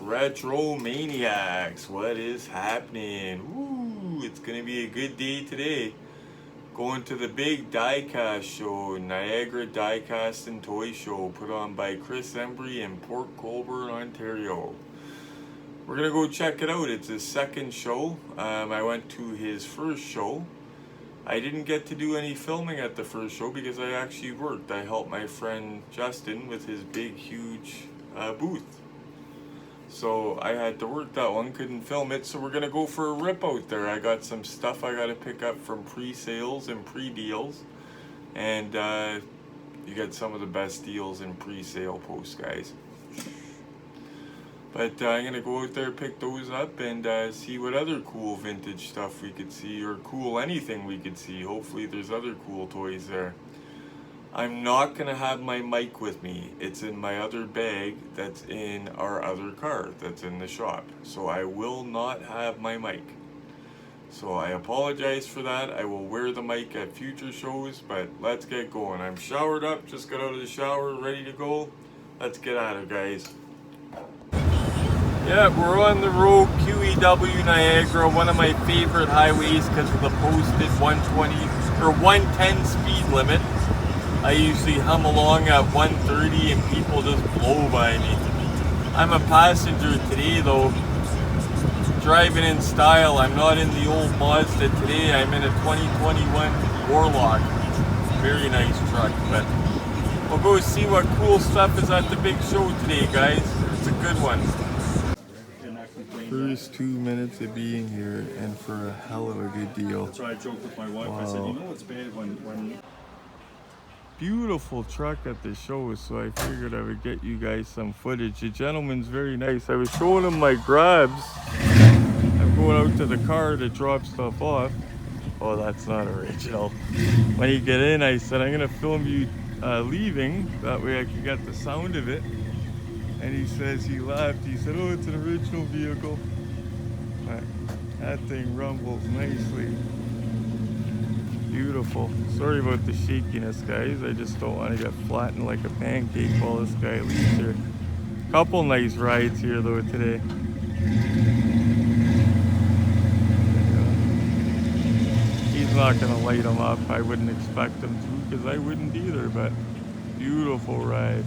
Retromaniacs, what is happening? Ooh, it's gonna be a good day today. Going to the big diecast show, Niagara Diecast and Toy show, put on by Chris Embry in Port Colborne, Ontario. We're gonna go check it out. It's his second show. I went to his first show. I didn't get to do any filming at the first show because I actually worked. I helped my friend Justin with his big, huge booth. So I had to work that one, couldn't film it, so we're gonna go for a rip out there. I got some stuff I gotta pick up from pre-sales and pre-deals, and you get some of the best deals in pre-sale posts, guys. But I'm gonna go out there, pick those up, and see what other cool vintage stuff we could see, or cool anything we could see. Hopefully there's other cool toys there. I'm not gonna have my mic with me. It's in my other bag that's in our other car that's in the shop. So I will not have my mic. So I apologize for that. I will wear the mic at future shows, but let's get going. I'm showered up, just got out of the shower, ready to go. Let's get at it, guys. Yeah, we're on the road, QEW Niagara, one of my favorite highways because of the posted 120 or 110 speed limit. I usually hum along at 130 and people just blow by me. I'm a passenger today though, driving in style. I'm not in the old Mazda today, I'm in a 2021 Warlock. Very nice truck, but we'll go see what cool stuff is at the big show today, guys. It's a good one. First 2 minutes of being here and for a hell of a good deal. That's why I joked with my wife. Wow. I said, you know what's bad when... Beautiful truck at the show, so I figured I would get you guys some footage. The gentleman's very nice. I was showing him my grabs. I'm going out to the car to drop stuff off. Oh, that's not original. When you get in, I said, I'm gonna film you leaving. That way I can get the sound of it. And he says, he laughed. He said, oh, it's an original vehicle. That thing rumbles nicely. Beautiful. Sorry about the shakiness, guys. I just don't want to get flattened like a pancake while this guy leaves here. Couple nice rides here though today. He's not gonna light them up. I wouldn't expect him to, because I wouldn't either, but beautiful ride.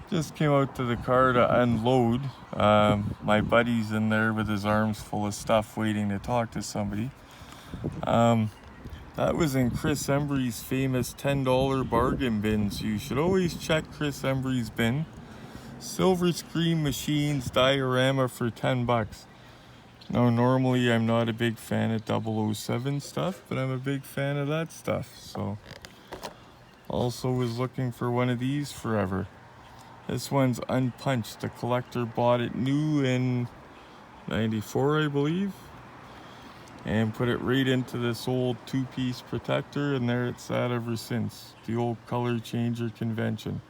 Just came out to the car to unload. My buddy's in there with his arms full of stuff waiting to talk to somebody. That was in Chris Embry's famous $10 bargain bin, so you should always check Chris Embry's bin. Silver screen machines diorama for 10 bucks. Now normally I'm not a big fan of 007 stuff, but I'm a big fan of that stuff, so also was looking for one of these forever. This one's unpunched. The collector bought it new in '94, I believe, and put it right into this old two-piece protector, and there it's sat ever since. The old color changer convention.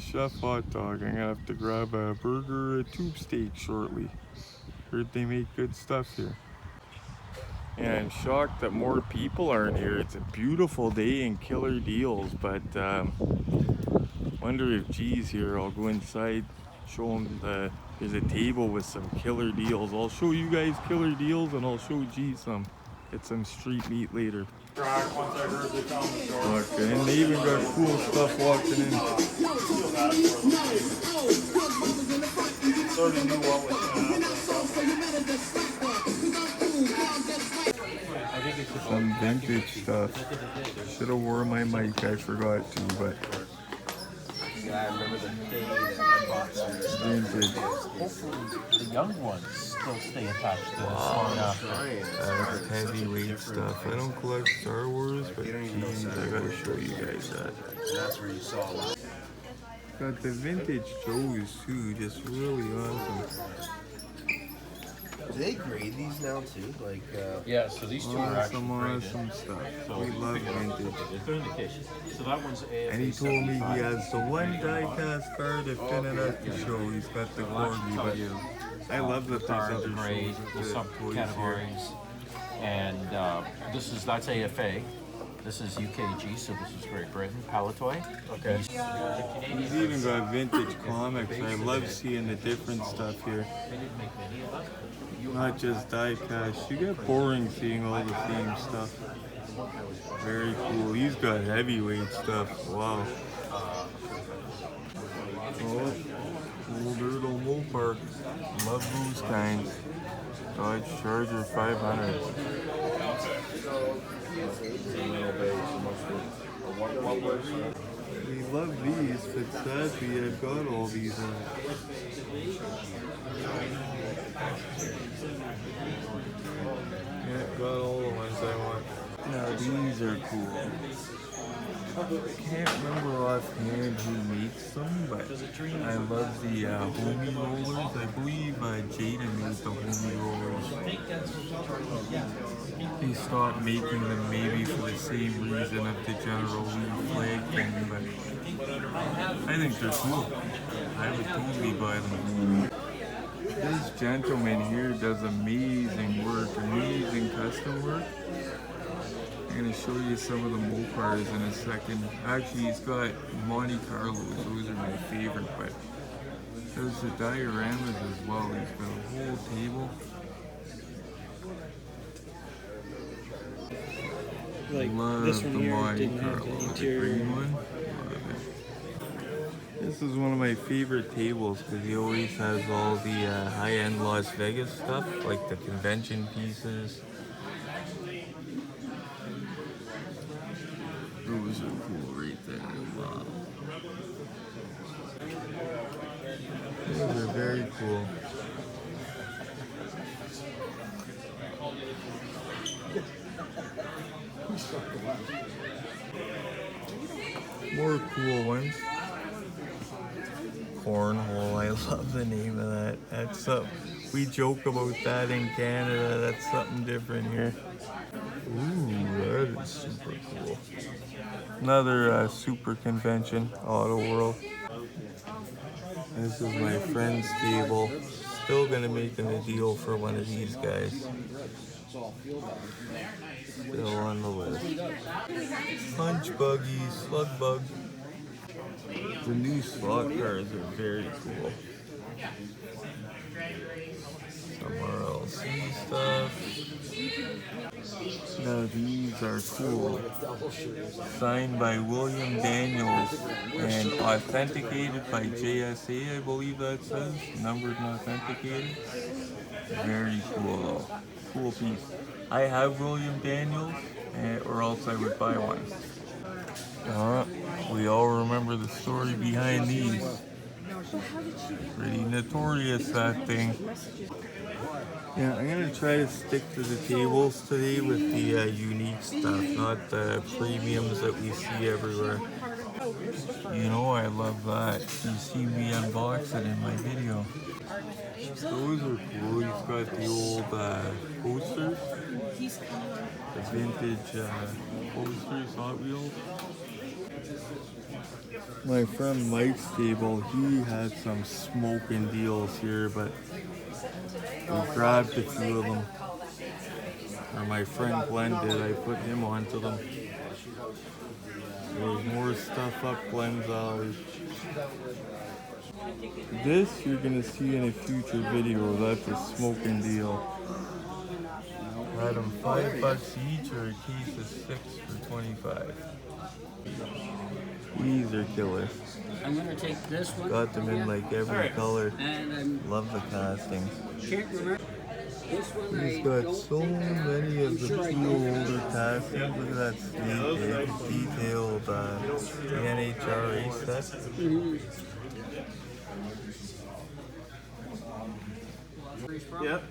Chef hot dog. I'm gonna have to grab a burger or a tube steak shortly. Heard they make good stuff here. And I'm shocked that more people aren't here. It's a beautiful day and killer deals, but wonder if G's here. I'll go inside, show him there's a table with some killer deals. I'll show you guys killer deals and I'll show G some. Get some street meat later. Okay, and they even got cool stuff walking in. Some vintage stuff. Should have worn my mic, I forgot to, but I remember the day that I bought some vintage. Hopefully the young ones still stay attached to this long after. That's heavyweight stuff. I don't collect Star Wars, but geez, I gotta show you guys that. That's where you saw a lot. Got the vintage Joes too, just really awesome. Do they grade these now too? Like, yeah, so these two are actually Awesome stuff. So We love vintage. they're indication. So that one's a. And he told me he has the one die-cast car to fin it up to show. He's got the Corgi, but I love that there's other grade, shows the with the toys here. subcategories, and that's AFA. This is UKG, so this is Great Britain. Palatoy. Okay. He's even got vintage comics. I love seeing the different stuff here. Not just die cast. You get boring seeing all the same stuff. Very cool. He's got heavyweight stuff. Wow. Oh, old Ertl Mopar. Love those kinds. Dodge Charger 500. We love these, but sadly I've got all these Yeah, got all the ones I want. Now these are cool. Can't remember offhand who makes them, but I love the homie rollers. I believe Jada made the homie rollers. They stopped making them maybe for the same reason of the General Lee flag thing, but I think they're cool. I would totally buy them. This gentleman here does amazing work, amazing custom work. I'm going to show you some of the Mopars in a second. Actually, he's got Monte Carlos, those are my favorite, but there's the dioramas as well. He's got a whole table. Like Love this one the here Monte didn't have the Carlo, the interior. green one. Love it. This is one of my favorite tables because he always has all the high-end Las Vegas stuff, like the convention pieces. Those are cool right there. Wow. Those are very cool. More cool ones. Cornhole, I love the name of that. That's something, we joke about that in Canada. That's something different here. Ooh, that is super cool. Another super convention, Auto World. This is my friend's table. Still gonna make a deal for one of these guys. Still on the list. Punch buggy, slug bug. The new slot cars are very cool. Some RLC stuff. Now these are cool. Signed by William Daniels and authenticated by JSA, I believe that says. Numbered and authenticated. Very cool though. Cool piece. I have William Daniels, or else I would buy one. We all remember the story behind these. Pretty notorious, that thing. Yeah, I'm gonna try to stick to the tables today with the unique stuff, not the premiums that we see everywhere. You know I love that. You see me unbox it in my video. Those are cool. He's got the old posters. The vintage posters, Hot Wheels. My friend Mike's table, he had some smoking deals here, but we grabbed a few of them. Or my friend Glenn did, I put him onto them. There's more stuff up Glenn's alley. This you're gonna see in a future video, that's a smoking deal. Had them $5 each or a case of 6 for $25. These are killers. I'm going to take this one. Got them in like every color. And Love the castings. can't remember. This one He's I got don't so think many of the sure I cool know. older castings. Look at that sleek, detailed NHRA set. Yep.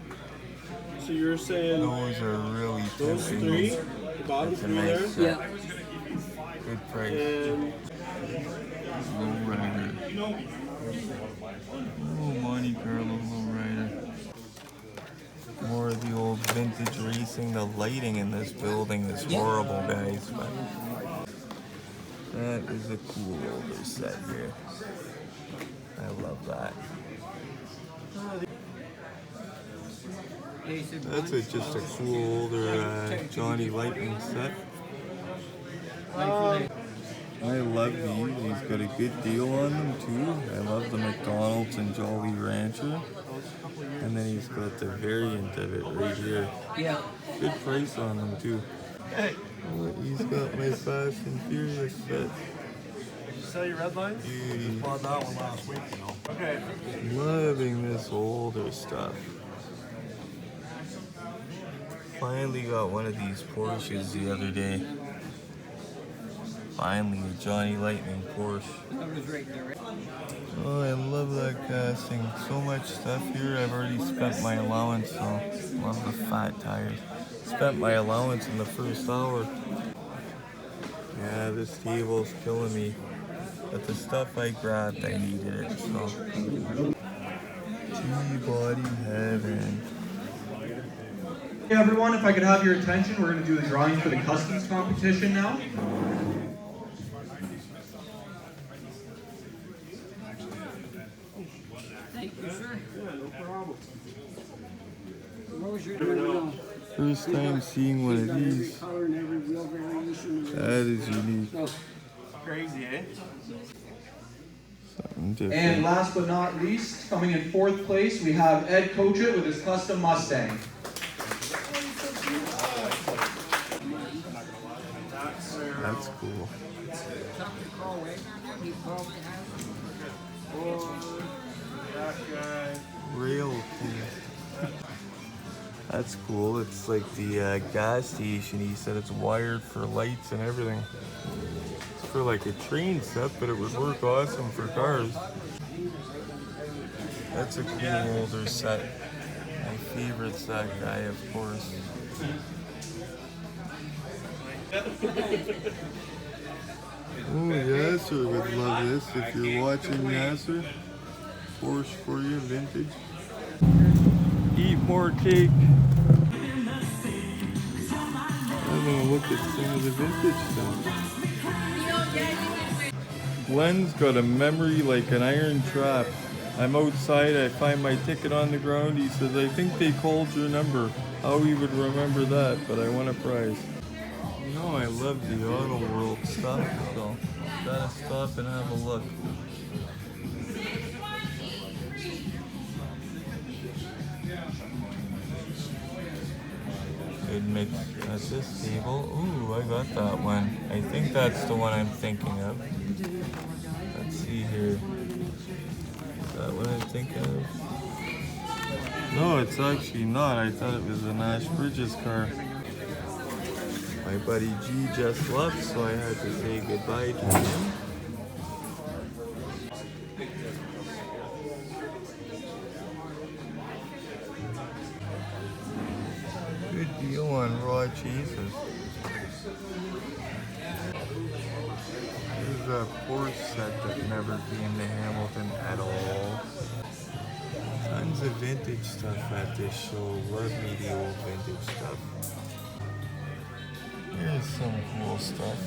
So you're saying Those are really those tempting. three, the bottom That's a three nice there, set. Yeah. Good price. and Lowrider. Oh, Monte Carlo Lowrider. More of the old vintage racing. The lighting in this building is horrible, guys. But that is a cool older set here. I love that. That's just a cool older Johnny Lightning set. I love these. He's got a good deal on them too. I love the McDonald's and Jolly Rancher. And then he's got the variant of it right here. Yeah. Good price on them too. Oh, he's got my Fast and Furious set. Sell your red line? Beauty. Bought that one last week, you know. Okay. Loving this older stuff. Finally got one of these Porsches the other day. Finally, a Johnny Lightning Porsche. That was right there. Oh, I love that casting. So much stuff here. I've already spent my allowance, so love the fat tires. Spent my allowance in the first hour. Yeah, this table's killing me. But the stuff I grabbed, I needed it, so. G-body heaven. Hey everyone, if I could have your attention, we're going to do the drawing for the customs competition now. Thank you, sir. Yeah, no problem. What was your name? First time seeing one of Every these. color and every wheel variation. That is unique. So, Crazy, eh? Something different. And last but not least, coming in fourth place, we have Ed Kochut with his custom Mustang. That's cool. talk to Carl Wagner, he probably has. That guy. Rail key. That's cool. It's like the gas station. He said it's wired for lights and everything. It's for like a train set, but it would work awesome for cars. That's a cool older set. My favorite's that guy, of course. Oh, Yasser would love this. If you're watching Yasser, Porsche for you, vintage. Eat more cake. I'm gonna look at some of the vintage stuff. Glenn's got a memory like an iron trap. I'm outside, I find my ticket on the ground. He says, I think they called your number. How he would remember that, but I won a prize. You know, I love the Auto World stuff, so gotta stop and have a look. Good mix at this table. Ooh, I got that one. I think that's the one I'm thinking of. Let's see here. Is that what I'm thinking of? No, it's actually not. I thought it was a Nash Bridges car. My buddy G just left, so I had to say goodbye to him. Good deal on raw cheeses. Here's a Porsche set that never came to Hamilton at all. Tons of vintage stuff at this show. Love me the old vintage stuff. Here's some cool stuff.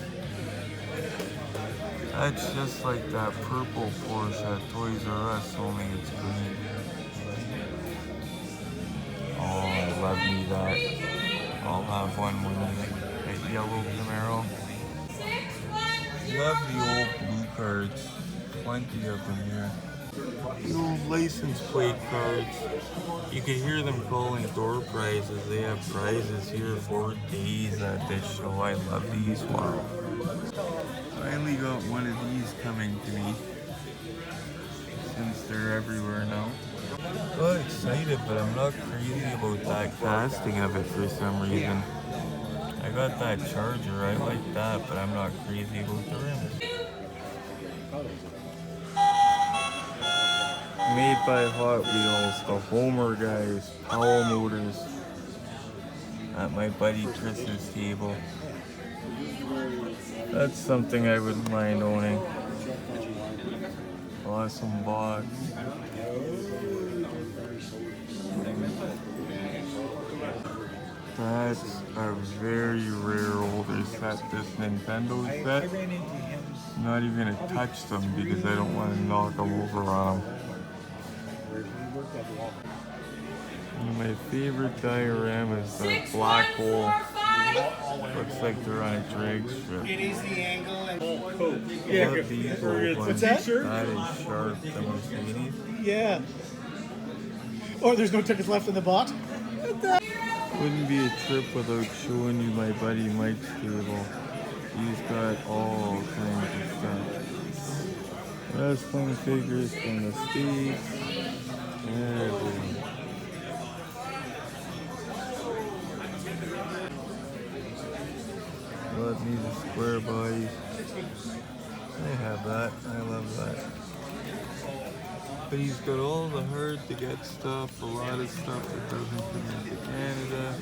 That's just like that purple Porsche at Toys R Us, only it's green. Oh, I love me that. I'll have one with a yellow Camaro. Love the old blue cards. Plenty of them here. The old license plate cards. You can hear them calling door prizes. They have prizes here for days at this show. I love these. Wow. Finally got one of these coming to me. Since they're everywhere now. Got excited, but I'm not crazy about that casting of it for some reason. I got that Charger. I like that, but I'm not crazy about the rims. Made by Hot Wheels, the Homer guys, Power Motors. At my buddy Chris's table. That's something I wouldn't mind owning. Awesome box. That's a very rare older set, this Nintendo set. I'm not even gonna touch them because I don't want to knock them over on them. One of my favorite dioramas, the black hole. Looks like they're on a drag strip. It is the angle and Love these old ones. that? That is sharp, the Mercedes. Yeah. Oh, there's no tickets left in the box? Wouldn't be a trip without showing you my buddy Mike's table. He's got all kinds of stuff. Wrestling figures from the States. Everything. Love me the square bodies. I have that. I love that. But he's got all the hard to get stuff, a lot of stuff that doesn't come into Canada.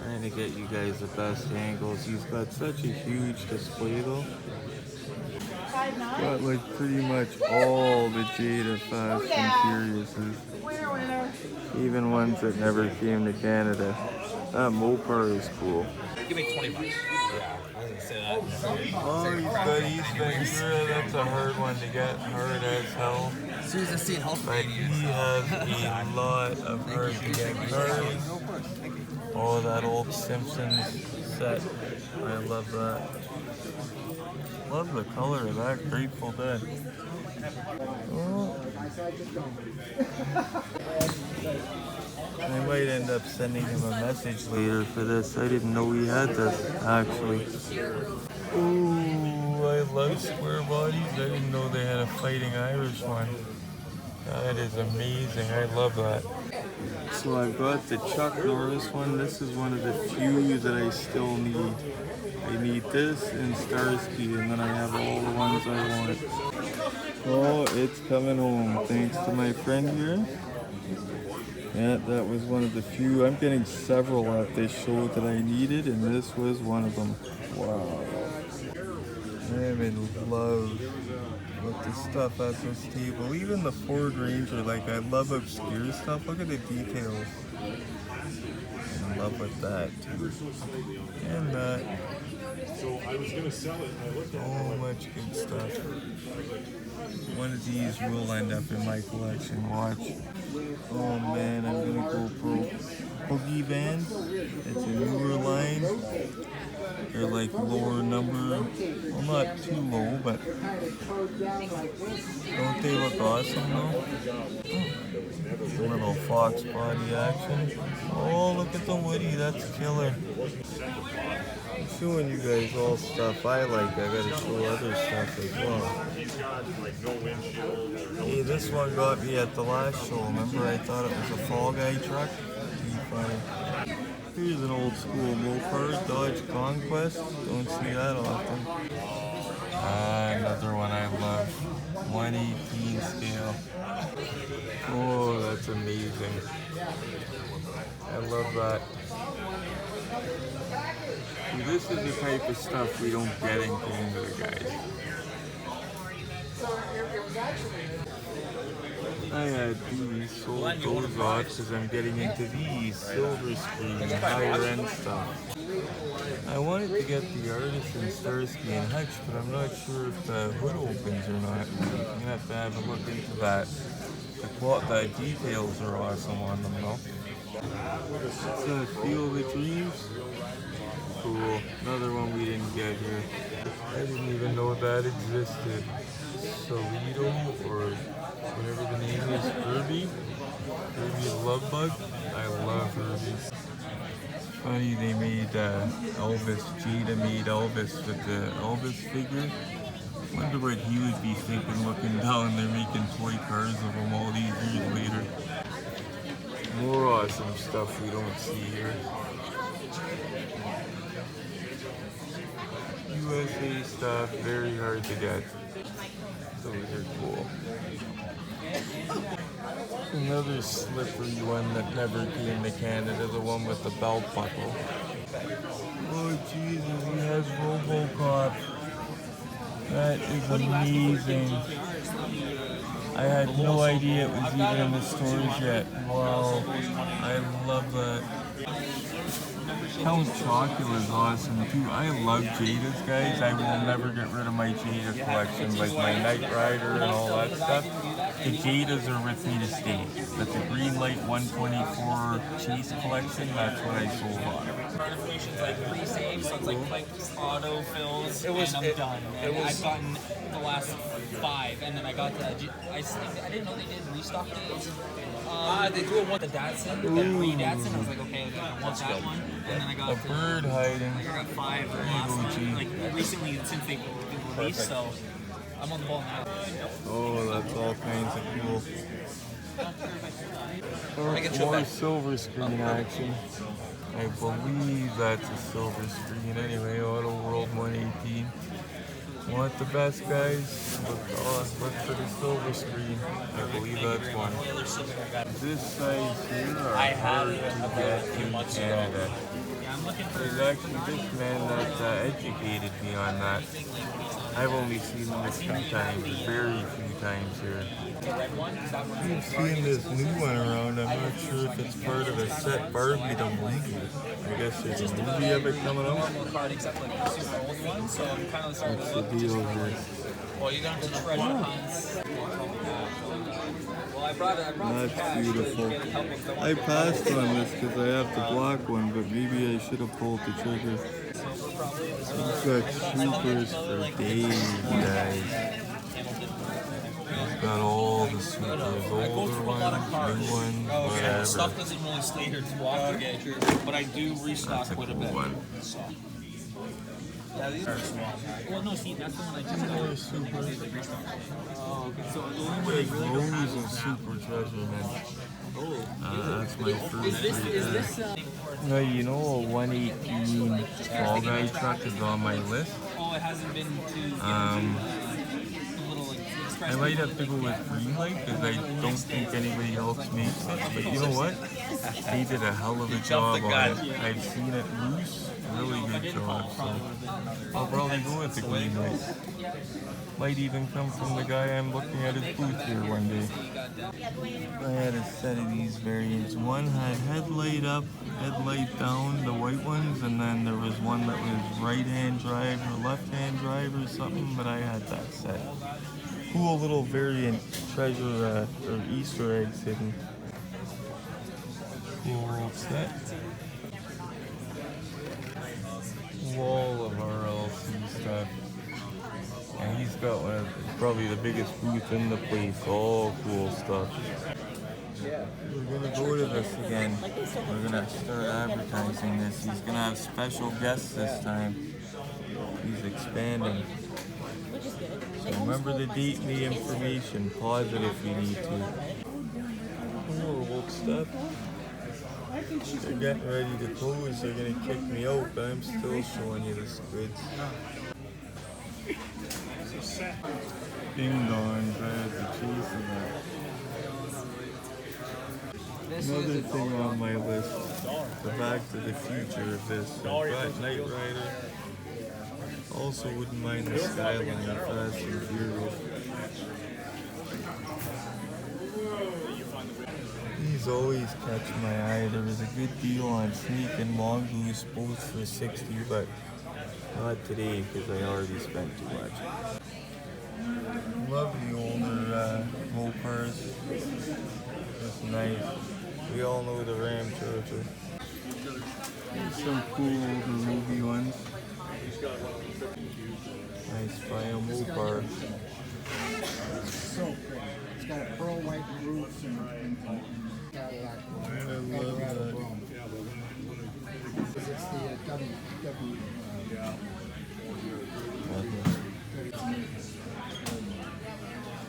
Trying to get you guys the best angles. He's got such a huge display though. Got like pretty much all the Jada Fast and Furiouses. Even ones that never came to Canada. That Mopar is cool. Give me 20 bucks. Yeah, I was gonna say that. Oh, he's got East Ventura. That's a hard one to get. Hard as hell. As soon as I see it, health But he has a lot of hard to get cars. Oh, that old Simpsons set. I love that. Love the color of that Grateful Dead. Oh. I might end up sending him a message later for this. I didn't know he had this, actually. Ooh, I love square bodies. I didn't know they had a Fighting Irish one. That is amazing. I love that. So I've got the Chuck Norris one. This is one of the few that I still need. I need this and Starsky, and then I have all the ones I want. Oh, it's coming home. Thanks to my friend here. Yeah, that was one of the few. I'm getting several at this show that I needed, and this was one of them. Wow. I'm in love with the stuff at this table. Even the Ford Ranger, like I love obscure stuff. Look at the details. I'm in love with that too. And that. So I was gonna sell it. I looked at So much good stuff. One of these will end up in my collection. Watch. Oh man, I'm gonna go pro Boogie Van. It's a newer line. They're like lower number. Well, not too low, but don't they look awesome though? A little fox body action. Oh, look at the Woody. That's killer. I'm showing you guys all stuff I like. I gotta show other stuff as well. Hey, this one got me at the last show. Remember I thought it was a Fall Guy truck? Pretty funny. Here's an old school Mopar, Dodge Conquest. Don't see that often. Another one I love. 1/18 scale. Oh, that's amazing. I love that. See, this is the type of stuff we don't get in Canada, guys. I had these, sold those off because I'm getting into these silver screen and higher end stuff. I wanted to get the Artisan Starsky and Hutch, but I'm not sure if the hood opens or not. I'm gonna have a look into that. The details are awesome on them though. It's a Field of Dreams. Cool. Another one we didn't get here. I didn't even know that existed. Solito or whatever the name is. Herbie. Herbie Love Bug. I love Herbie. Funny they made Elvis. Jada made Elvis with the Elvis figure. Wonder what he would be thinking looking down there making toy cars of him all these years later. More awesome stuff we don't see here. USA stuff, very hard to get. Those are cool. Another slippery one that never came to Canada, the one with the belt buckle. Oh Jesus, he has RoboCop. That is amazing. I had no idea it was even in the stores yet. Wow, I love that. Count Chocula's awesome too. I love Jada's, guys. I will never get rid of my Jada collection, like my Knight Rider and all that stuff. The Jadas are with me to stay. But the Green Light 124 Chase collection, that's what I sold on. Information's like pre-saved, so it's like auto fills, and I'm done. And I've gotten the last 5, and then I got the. I didn't know they did restock days. They do it with the Datsun, the re-Datsun. I was like, okay, I want that one, and then I got A bird hiding. I got 5 the last time, like recently since they released. So I'm on the ball now. Oh, that's all kinds of cool. More silver screen action. I believe that's a silver screen anyway, Auto World 118. Want the best, guys? Look for the silver screen. I believe that's one. This size here are hard to get in Canada. There's actually this man that educated me on that. I've only seen them a few times, very few times here. I've seen this new one around. I'm not sure if it's part of a set Barbie the movie. I guess there's a movie of it coming out. What's the deal here? Well, you're going to treasure hunts. That's beautiful. I passed on this because I have the black one, but maybe I should have pulled the trigger. We've got supers for days, guys. We've got all the supers, older ones, new ones, whatever. Stuff doesn't really stay here too often, but I do restock quite a bit. Yeah, these are small. Well, no, see, that's the one I just Another super. Oh, okay. So the only one I really Rose of super treasure, man. That's my first is this No, you know, a 118 Fall Guy truck is on my list. Oh, it hasn't been to I might have to go with Green Light because I don't think anybody else makes it. But you know what? They did a hell of a job on it. I've seen it loose. Really good job. So I'll probably go with the Green Light. Might even come from the guy I'm looking at his booth here one day. I had a set of these variants. One had headlight up, headlight down, the white ones, and then there was one that was right-hand drive or left-hand drive or something, but I had that set. Cool little variant treasure or Easter eggs hidden. Cool little set. Wall of RLC stuff. And he's got one of probably the biggest booth in the place. All cool stuff. We're gonna go to this again. We're gonna start advertising this. He's gonna have special guests this time. He's expanding. So remember the date and the information. Pause it if you need to. More old stuff. They're getting ready to close. They're gonna kick me out, but I'm still showing you the squids. Ding dongs, I had to chase that. Another thing on my list, the Back to the Future of this. I've got Knight Rider. Also wouldn't mind the Skyline Fast and Furious. These always catch my eye. There was a good deal on Sneak and Mongoose, both for 60, but not today because I already spent too much. Love the older Mopars. It's nice. We all know the Ram Charger. Here's some cool older movie ones. Nice Bio Mopar. So pretty. It's got a pearl white roof and Cadillac. I love that. It's the W.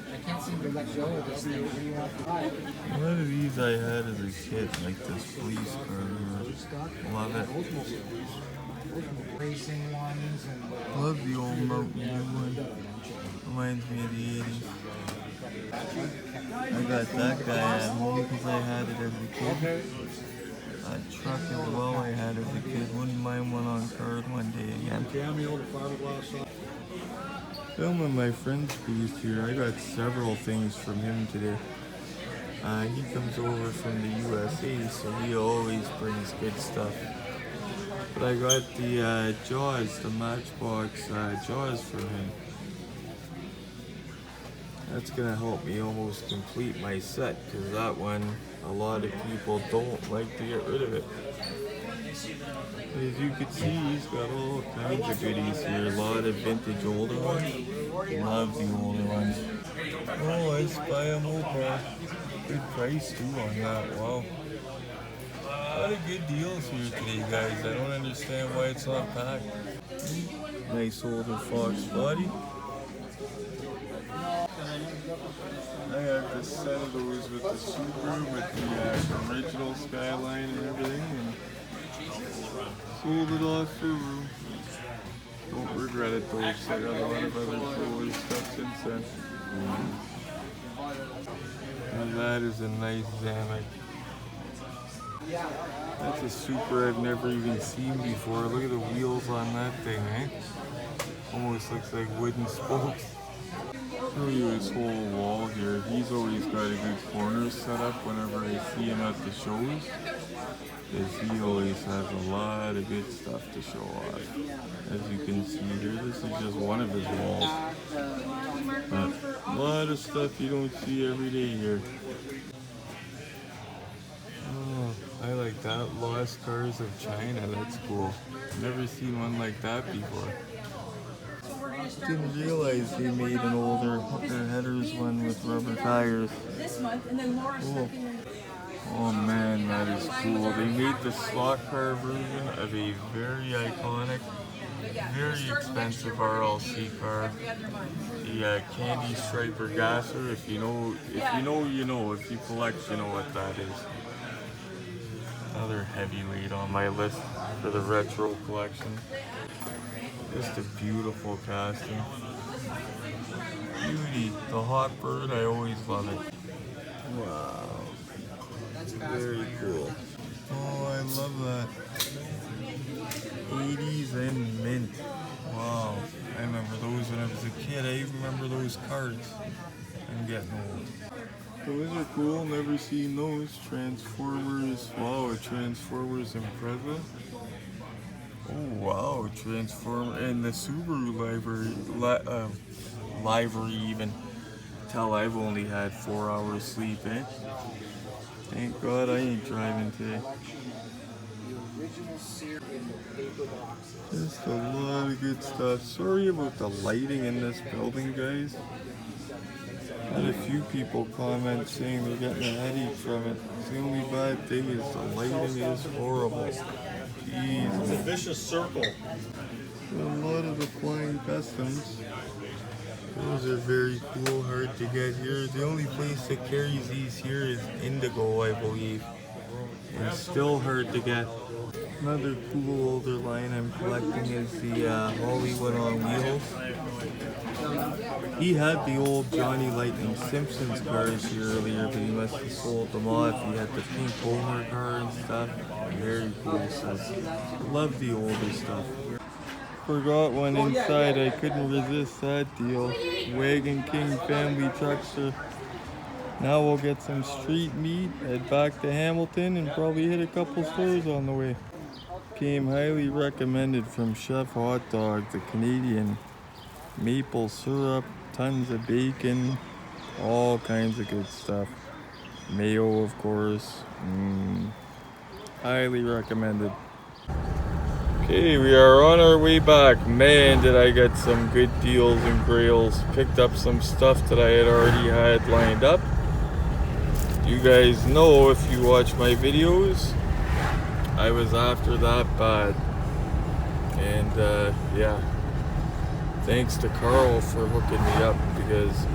I can't seem to let go of this thing. What do you want to buy? One of these I had as a kid, like this police car here. Love it. Racing ones and Love the old Mountain Dew one. Reminds me of the 80s. I got that guy at home because I had it as a kid. That truck as well I had as a kid. Wouldn't mind one on card one day again. Filming my friend's booth here. I got several things from him today. He comes over from the USA, so he always brings good stuff. But I got the Jaws, the Matchbox Jaws from him. That's gonna help me almost complete my set, because that one, a lot of people don't like to get rid of it. As you can see, he's got all kinds of goodies here. A lot of vintage older ones. Love the older ones. Oh, I spy a Mopar. Good price too on that. Wow. A lot of good deals here today, guys. I don't understand why it's not packed. Nice older Fox body. I have this set of those with the Subaru, with the original Skyline and everything, and sold it off for room. Don't regret it though, because I got a lot of other cooler stuff since then. And that is a nice Zamek. That's a Super I've never even seen before. Look at the wheels on that thing, eh? Almost looks like wooden spokes. Show you his whole wall here. He's always got a good corner set up whenever I see him at the shows, because he always has a lot of good stuff to show off. As you can see here, this is just one of his walls. But a lot of stuff you don't see every day here. Oh, I like that. Lost Cars of China. That's cool. Never seen one like that before. Didn't realize they made an older hooker headers one with rubber tires. Cool. Oh man, that is cool. They made the slot car version of a very iconic, very expensive RLC car. The Candy Striper Gasser. If you know, you know. If you collect, you know what that is. Another heavyweight on my list for the retro collection. Just a beautiful casting. Beauty. The Hot Bird, I always love it. Wow. Very cool. Oh, I love that. 80s and mint. Wow. I remember those when I was a kid. I even remember those cards. I'm getting old. Those are cool. Never seen those. Transformers. Wow, a Transformers Impreza. Oh wow, Transformer and the Subaru livery even. Tell I've only had 4 hours sleep, eh? Thank God I ain't driving today. Just a lot of good stuff. Sorry about the lighting in this building, guys. Had a few people comment saying they're getting a headache from it. The only bad thing is the lighting is horrible. Jeez. It's a vicious circle. A lot of the Flying Customs. Those are very cool, hard to get here. The only place that carries these here is Indigo, I believe. And still hard to get. Another cool older line I'm collecting is the Hollywood on Wheels. He had the old Johnny Lightning Simpsons cars here earlier, but he must have sold them off. He had the pink Homer car and stuff. Very cool stuff. Love the older stuff. Forgot one inside. I couldn't resist that deal. Wagon King Family Truckster. Now we'll get some street meat, head back to Hamilton, and probably hit a couple stores on the way. Came highly recommended from Chef Hot Dog, the Canadian. Maple syrup, tons of bacon, all kinds of good stuff. Mayo, of course. Highly recommended. Okay, we are on our way back. Man, did I get some good deals and grails. Picked up some stuff that I had already had lined up. You guys know, if you watch my videos, I was after that bad. And yeah, thanks to Carl for hooking me up, because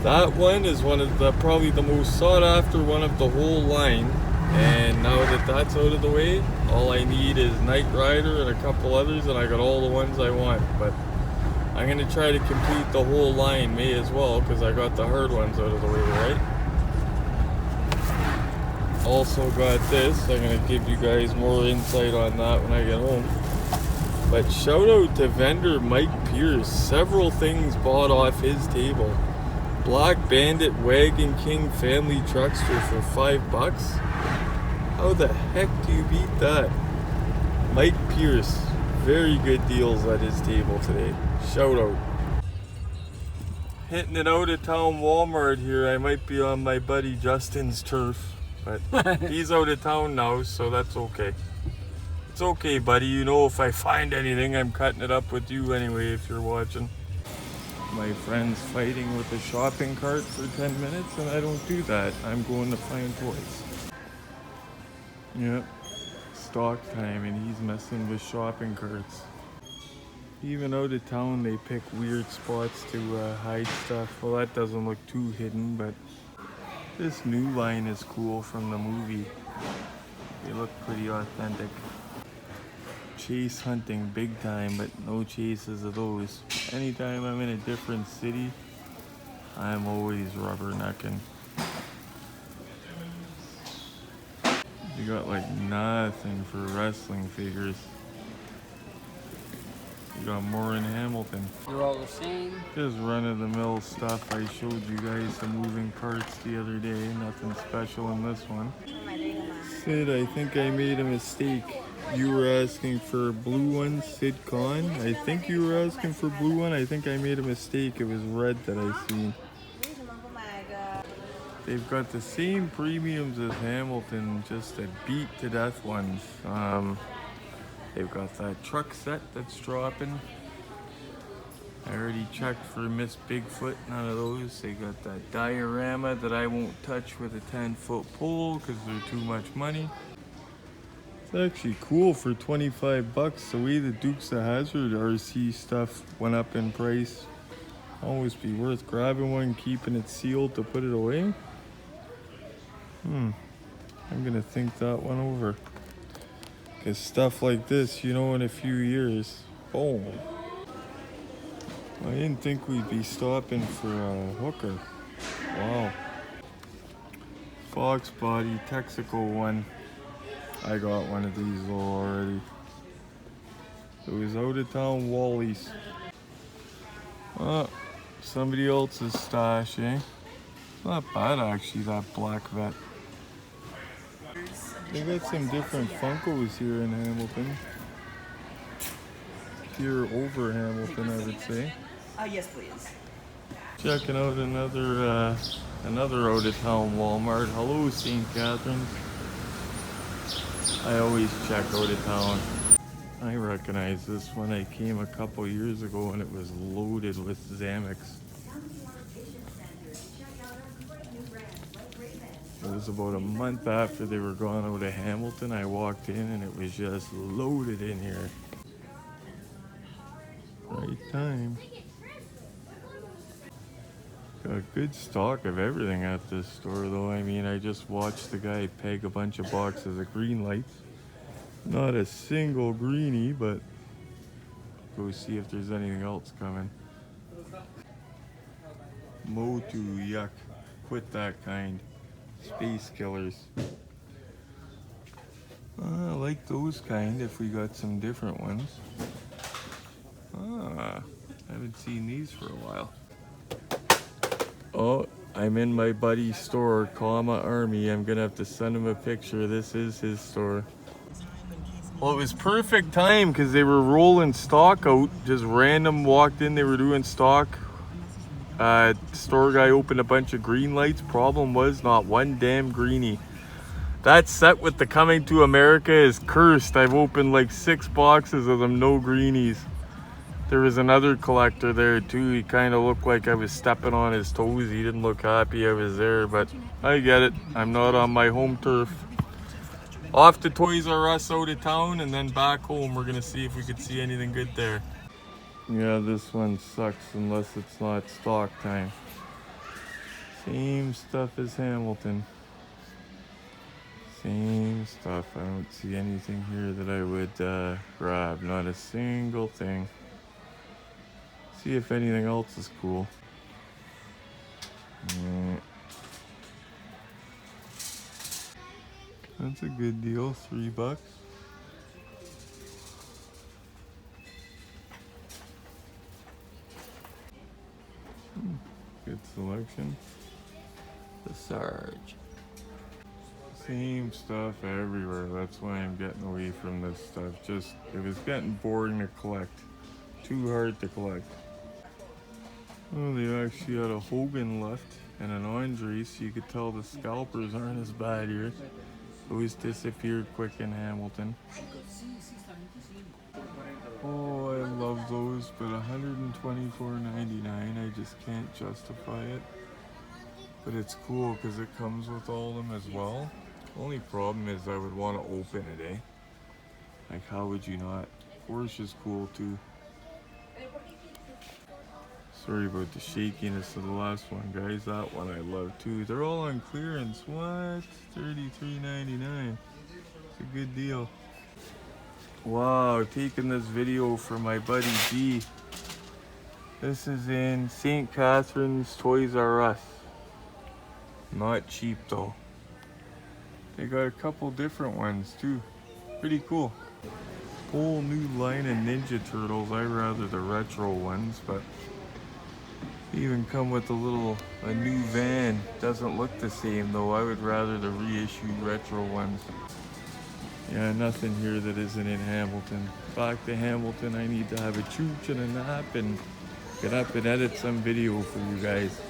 that one is one of the probably the most sought after one of the whole line. And now that that's out of the way, all I need is Knight Rider and a couple others, and I got all the ones I want. But I'm gonna try to complete the whole line, may as well, because I got the hard ones out of the way, right? Also got this. I'm gonna give you guys more insight on that when I get home. But shout out to vendor Mike Pierce. Several things bought off his table. Black Bandit Wagon King Family Truckster for $5. How the heck do you beat that? Mike Pierce, very good deals at his table today. Shout out. Hitting it out of town Walmart here. I might be on my buddy Justin's turf, but he's out of town now, so that's okay. It's okay, buddy. You know, if I find anything, I'm cutting it up with you anyway if you're watching. My friend's fighting with a shopping cart for 10 minutes, and I don't do that. I'm going to find toys. Yep, stock time, and he's messing with shopping carts. Even out of town, they pick weird spots to hide stuff. Well, that doesn't look too hidden, but this new line is cool from the movie. They look pretty authentic. Chase hunting big time, but no chases of those. Anytime I'm in a different city, I'm always rubbernecking. You got like nothing for wrestling figures. You got more in Hamilton. They're all the same. Just run-of-the-mill stuff. I showed you guys the moving parts the other day. Nothing special in this one. Sid, I think I made a mistake. You were asking for blue one, Sid Khan. I think you were asking for blue one. I think I made a mistake. It was red that I seen. They've got the same premiums as Hamilton, just a beat to death ones. They've got that truck set that's dropping. I already checked for Miss Bigfoot, none of those. They got that diorama that I won't touch with a 10-foot pole because they're too much money. It's actually cool for 25 bucks. The way the Dukes of Hazzard RC stuff went up in price. Always be worth grabbing one, keeping it sealed to put it away. I'm gonna think that one over. Cause stuff like this, you know, in a few years, boom. I didn't think we'd be stopping for a hooker. Wow. Fox body Texaco one. I got one of these though already. It was out of town Wally's. Somebody else's stash, eh? Not bad actually, that black vet. They got some different Funkos here in Hamilton. Here over Hamilton, I would say. Yes, please. Checking out another out of town Walmart. Hello, St. Catharines. I always check out of town. I recognize this one. I came a couple years ago and it was loaded with Zamex. It was about a month after they were gone out of Hamilton. I walked in and it was just loaded in here. Right time. Got good stock of everything at this store though. I mean, I just watched the guy peg a bunch of boxes of green lights. Not a single greenie, but go see if there's anything else coming. Motu, yuck. Quit that kind. Space killers. I like those kind if we got some different ones. I haven't seen these for a while. Oh, I'm in my buddy's store, Army. I'm gonna have to send him a picture. This is his store. Well, it was perfect time because they were rolling stock out. Just random walked in, they were doing stock. Store guy opened a bunch of green lights. Problem was not one damn greenie. That set with the Coming to America is cursed. I've opened like 6 boxes of them, no greenies. There was another collector there too. He kind of looked like I was stepping on his toes. He didn't look happy I was there, but I get it. I'm not on my home turf. Off to Toys R Us out of town and then back home. We're gonna see if we could see anything good there. Yeah, this one sucks unless it's not stock time. Same stuff as Hamilton. Same stuff. I don't see anything here that I would grab. Not a single thing. See if anything else is cool. That's a good deal, $3. Good selection. The Sarge. same stuff everywhere. That's why I'm getting away from this stuff. Just, it was getting boring to collect. Too hard to collect. Oh, they actually had a Hogan left and an Andre, so you could tell the scalpers aren't as bad here. Those disappeared quick in Hamilton. Oh, I love those, but $124.99, I just can't justify it. But it's cool because it comes with all of them as well. Only problem is I would want to open it, eh? Like, how would you not? Porsche is cool too. Sorry about the shakiness of the last one, guys. That one I love too. They're all on clearance. What? $33.99. It's a good deal. Wow, taking this video for my buddy G. This is in St. Catharines Toys R Us. Not cheap though. They got a couple different ones too. Pretty cool. Whole new line of Ninja Turtles. I rather the retro ones, but they even come with a new van. Doesn't look the same though. I would rather the reissued retro ones. Yeah, nothing here that isn't in Hamilton. Back to Hamilton, I need to have a chooch and a nap and get up and edit some video for you guys.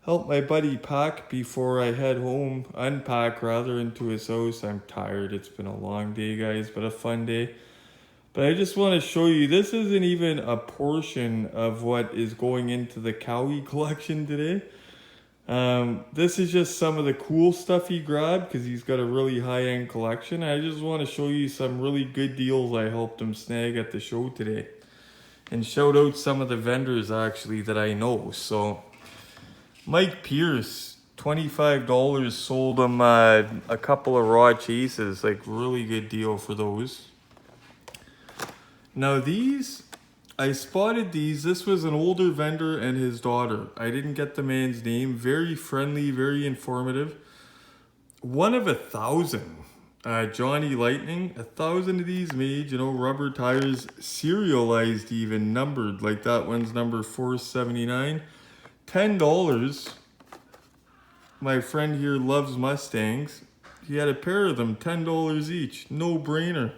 Help my buddy pack before I head home. Unpack rather, into his house. I'm tired. It's been a long day, guys, but a fun day. But I just want to show you, this isn't even a portion of what is going into the Cowie collection today. This is just some of the cool stuff he grabbed because he's got a really high-end collection. I just want to show you some really good deals I helped him snag at the show today. And shout out some of the vendors actually that I know. So Mike Pierce, $25, sold him a couple of raw chases. Like, really good deal for those. Now these, I spotted these. This was an older vendor and his daughter. I didn't get the man's name. Very friendly, very informative. One of 1,000. Johnny Lightning. 1,000 of these made, you know, rubber tires, serialized even, numbered. Like that one's number 479. $10. My friend here loves Mustangs. He had a pair of them, $10 each. No brainer.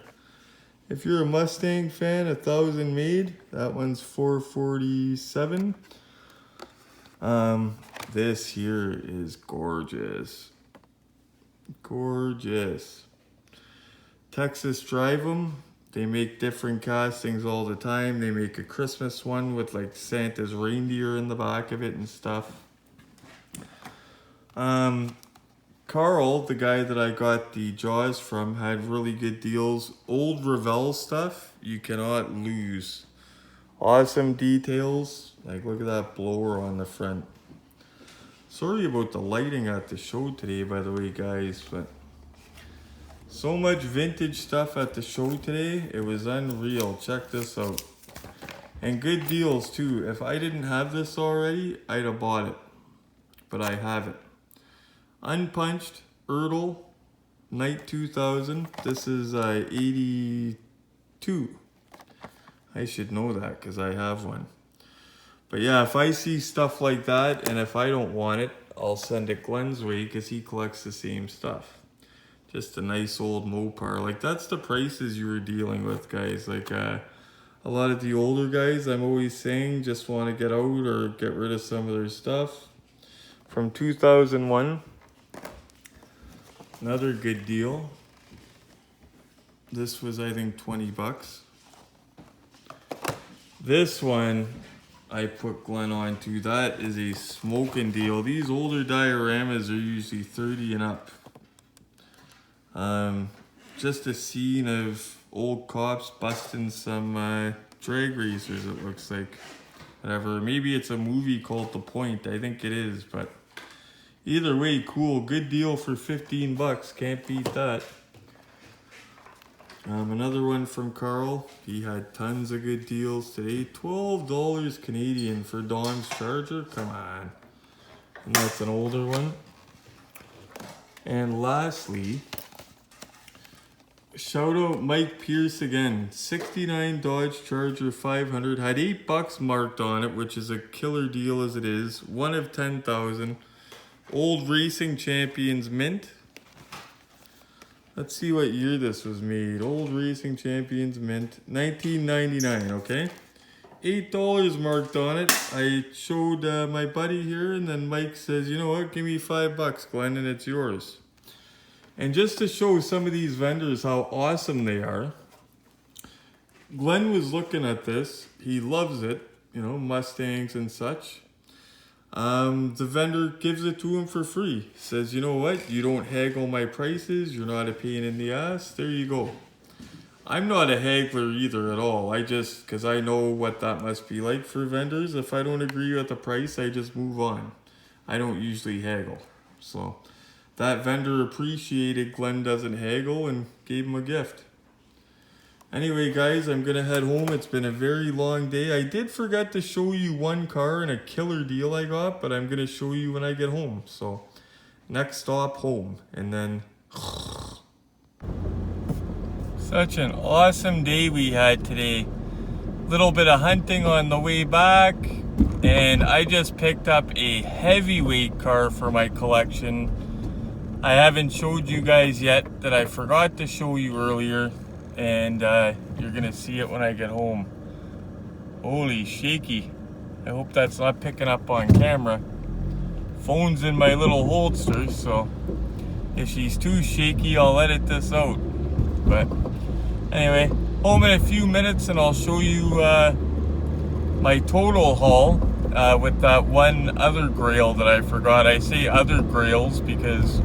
If you're a Mustang fan, 1,000 made. That one's $447. This here is gorgeous. Gorgeous. Texas Drive 'em. They make different castings all the time. They make a Christmas one with like Santa's reindeer in the back of it and stuff. Carl, the guy that I got the Jaws from, had really good deals. Old Revell stuff, you cannot lose. Awesome details. Like, look at that blower on the front. Sorry about the lighting at the show today, by the way, guys, but so much vintage stuff at the show today. It was unreal. Check this out. And good deals too. If I didn't have this already, I'd have bought it. But I have it. Unpunched Ertl Night 2000. This is 82. I should know that because I have one. But yeah, if I see stuff like that and if I don't want it, I'll send it Glenn's way because he collects the same stuff. Just a nice old Mopar. Like, that's the prices you were dealing with, guys. Like, a lot of the older guys, I'm always saying, just want to get out or get rid of some of their stuff. From 2001. Another good deal. This was, I think, 20 bucks. This one I put Glenn on to. That is a smoking deal. These older dioramas are usually 30 and up. Just a scene of old cops busting some drag racers, it looks like. Whatever. Maybe it's a movie called The Point. I think it is, but either way, cool. Good deal for 15 bucks. Can't beat that. Another one from Carl. He had tons of good deals today. $12 Canadian for Don's Charger. Come on. And that's an older one. And lastly, shout out Mike Pierce again. 69 Dodge Charger 500. Had $8 marked on it, which is a killer deal as it is. One of 10,000. Old Racing Champions mint. Let's see what year this was made. Old Racing Champions mint, 1999, okay? $8 marked on it. I showed my buddy here, and then Mike says, you know what, give me $5, Glenn, and it's yours. And just to show some of these vendors how awesome they are, Glenn was looking at this. He loves it, you know, Mustangs and such. The vendor gives it to him for free. Says, you know what, you don't haggle my prices, you're not a pain in the ass, there you go. I'm not a haggler either at all. I just, because I know what that must be like for vendors. If I don't agree with the price, I just move on. I don't usually haggle. So that vendor appreciated Glenn doesn't haggle and gave him a gift. Anyway, guys, I'm going to head home. It's been a very long day. I did forget to show you one car and a killer deal I got, but I'm going to show you when I get home. So next stop, home. And then... Such an awesome day we had today. Little bit of hunting on the way back, and I just picked up a heavyweight car for my collection. I haven't showed you guys yet that I forgot to show you earlier, and you're gonna see it when I get home. Holy shaky. I hope that's not picking up on camera. Phone's in my little holster, so if she's too shaky, I'll edit this out. But anyway, home in a few minutes and I'll show you my total haul with that one other grail that I forgot. I say other grails because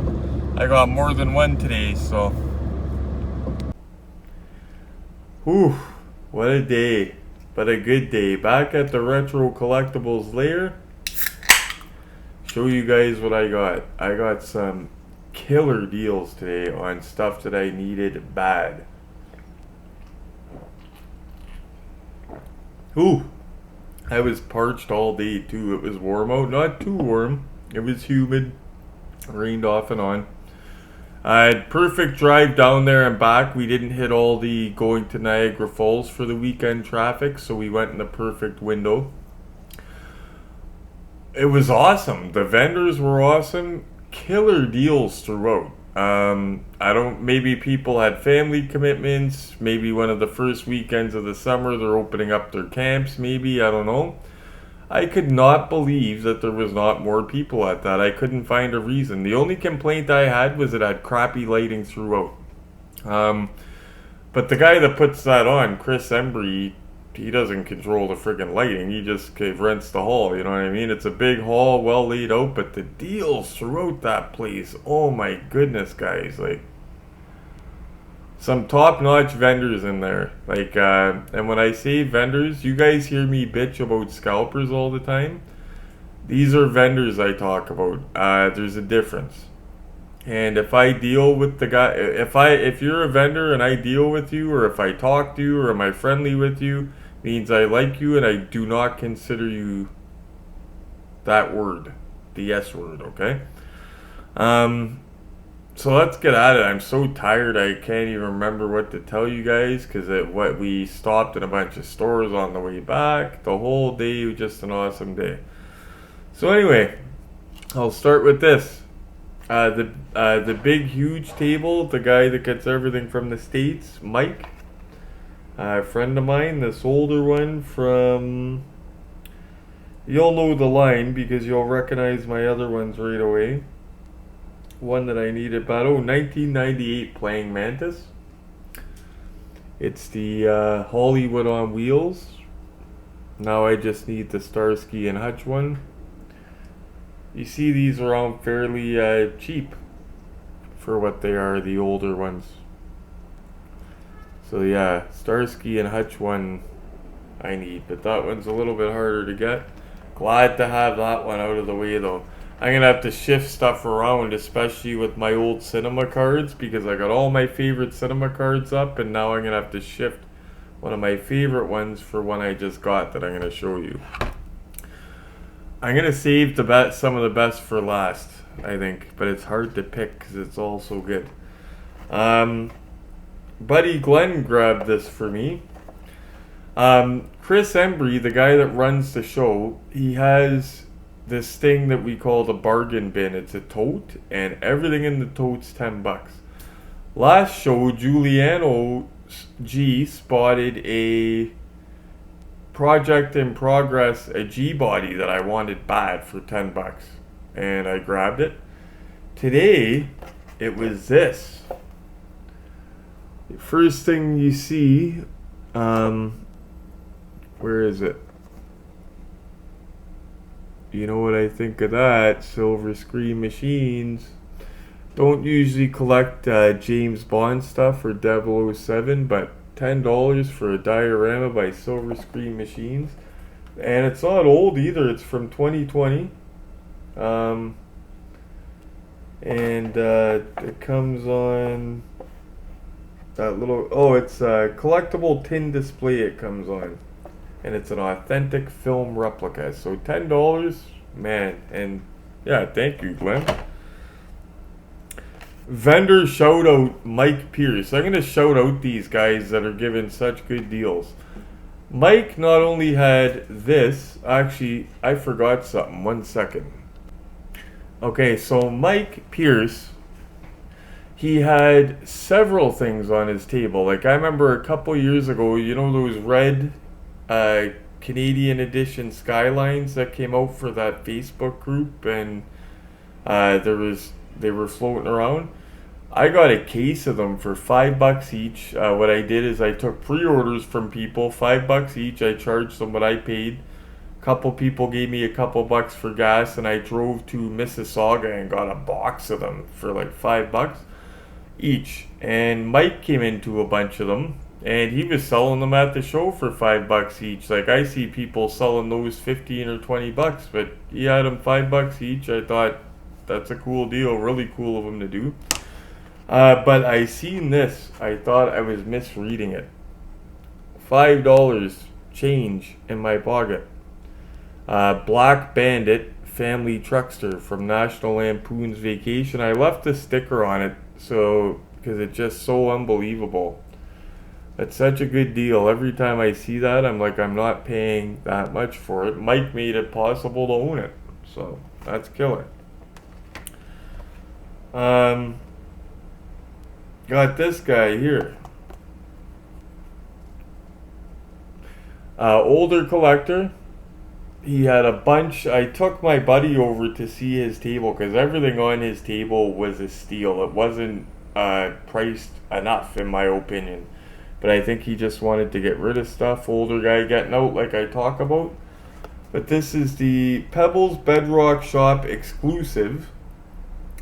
I got more than one today, so. Whew, what a day, but a good day. Back at the Retro Collectibles lair. Show you guys what I got. I got some killer deals today on stuff that I needed bad. Ooh, I was parched all day too. It was warm out, not too warm. It was humid, rained off and on. I had perfect drive down there and back. We didn't hit all the going to Niagara Falls for the weekend traffic, so we went in the perfect window. It was awesome. The vendors were awesome. Killer deals throughout. Maybe people had family commitments, maybe one of the first weekends of the summer they're opening up their camps, maybe, I don't know. I could not believe that there was not more people at that. I couldn't find a reason. The only complaint I had was it had crappy lighting throughout. But the guy that puts that on, Chris Embry, he doesn't control the friggin' lighting. He just rents the hall, you know what I mean? It's a big hall, well laid out, but the deals throughout that place, oh my goodness, guys. Like, some top-notch vendors in there. Like, and when I say vendors, you guys hear me bitch about scalpers all the time. These are vendors I talk about. There's a difference. And if I deal with the guy, if you're a vendor and I deal with you, or if I talk to you, or am I friendly with you, means I like you and I do not consider you that word, the S word, okay? So let's get at it. I'm so tired I can't even remember what to tell you guys because we stopped in a bunch of stores on the way back. The whole day was just an awesome day. So anyway, I'll start with this. The big huge table, the guy that gets everything from the States, Mike, a friend of mine, this older one from, you'll know the line because you'll recognize my other ones right away. One that I needed bad. 1998 Playing Mantis. It's the Hollywood on wheels. Now I just need the Starsky and Hutch one. You see these around fairly cheap for what they are, the older ones. So yeah, Starsky and Hutch one I need, but that one's a little bit harder to get. Glad to have that one out of the way though. I'm going to have to shift stuff around, especially with my old cinema cards, because I got all my favorite cinema cards up, and now I'm going to have to shift one of my favorite ones for one I just got that I'm going to show you. I'm going to save some of the best for last, I think, but it's hard to pick because it's all so good. Buddy Glenn grabbed this for me. Chris Embry, the guy that runs the show, he has this thing that we call the bargain bin. It's a tote, and everything in the tote's $10. Last show, Giuliano G spotted a project in progress, a G body that I wanted bad for $10, and I grabbed it. Today, it was this. The first thing you see, where is it? You know what I think of that? Silver screen machines. Don't usually collect James Bond stuff or 007, but $10 for a diorama by Silver Screen Machines. And it's not old either, it's from 2020. It comes on that little, oh, it's a collectible tin display it comes on. And it's an authentic film replica. So $10, man. And yeah, thank you, Glenn. Vendor shout out Mike Pierce. I'm going to shout out these guys that are giving such good deals. Mike not only had this, actually, I forgot something. 1 second. Okay, so Mike Pierce, he had several things on his table. Like, I remember a couple years ago, you know those red Canadian edition Skylines that came out for that Facebook group, and they were floating around. I got a case of them for $5 each. What I did is I took pre-orders from people, $5 each. I charged them what I paid. A couple people gave me a couple bucks for gas, and I drove to Mississauga and got a box of them for like $5 each. And Mike came into a bunch of them, and he was selling them at the show for $5 each. Like, I see people selling those 15 or 20 bucks, but he had them $5 each. I thought that's a cool deal, really cool of him to do. But I seen this. I thought I was misreading it. $5 change in my pocket. Black Bandit family truckster from National Lampoon's Vacation. I left the sticker on it so because it's just so unbelievable. It's such a good deal. Every time I see that, I'm like, I'm not paying that much for it. Mike made it possible to own it, so that's killer. Got this guy here. Older collector. He had a bunch. I took my buddy over to see his table because everything on his table was a steal. It wasn't priced enough, in my opinion. But I think he just wanted to get rid of stuff. Older guy getting out, like I talk about. But this is the Pebbles Bedrock Shop exclusive.